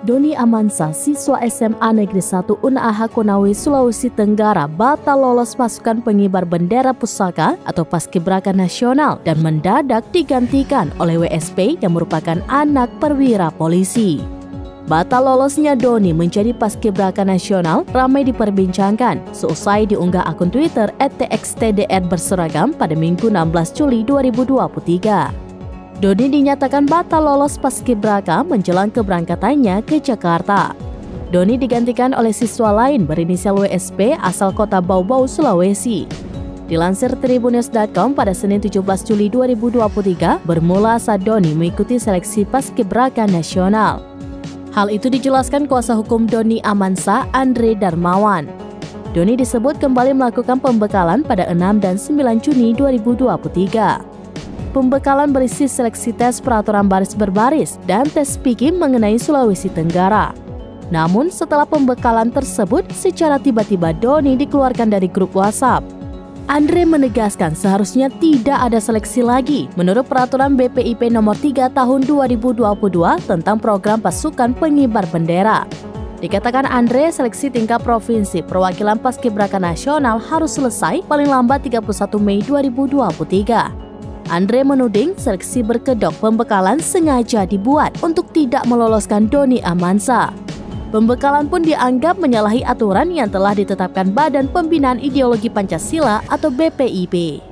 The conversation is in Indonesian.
Doni Amansa, siswa SMA Negeri 1 Unaha Konawe, Sulawesi Tenggara, batal lolos pasukan pengibar bendera pusaka atau Paskibraka Nasional dan mendadak digantikan oleh WSP yang merupakan anak perwira polisi. Batal lolosnya Doni menjadi Paskibraka Nasional ramai diperbincangkan seusai diunggah akun Twitter @txtdr berseragam pada Minggu 16 Juli 2023. Doni dinyatakan batal lolos Paskibraka menjelang keberangkatannya ke Jakarta. Doni digantikan oleh siswa lain berinisial WSP asal kota Bau-Bau, Sulawesi. Dilansir Tribunnews.com pada Senin 17 Juli 2023, bermula saat Doni mengikuti seleksi Paskibraka Nasional. Hal itu dijelaskan kuasa hukum Doni Amansa, Andre Darmawan. Doni disebut kembali melakukan pembekalan pada 6 dan 9 Juni 2023. Pembekalan berisi seleksi tes peraturan baris berbaris dan tes speaking mengenai Sulawesi Tenggara. Namun setelah pembekalan tersebut, secara tiba-tiba Doni dikeluarkan dari grup WhatsApp. Andre menegaskan seharusnya tidak ada seleksi lagi menurut peraturan BPIP nomor 3 tahun 2022 tentang program pasukan pengibar bendera. Dikatakan Andre, seleksi tingkat provinsi perwakilan Paskibraka Nasional harus selesai paling lambat 31 Mei 2023. Andre menuding seleksi berkedok pembekalan sengaja dibuat untuk tidak meloloskan Doni Amansa. Pembekalan pun dianggap menyalahi aturan yang telah ditetapkan Badan Pembinaan Ideologi Pancasila atau BPIP.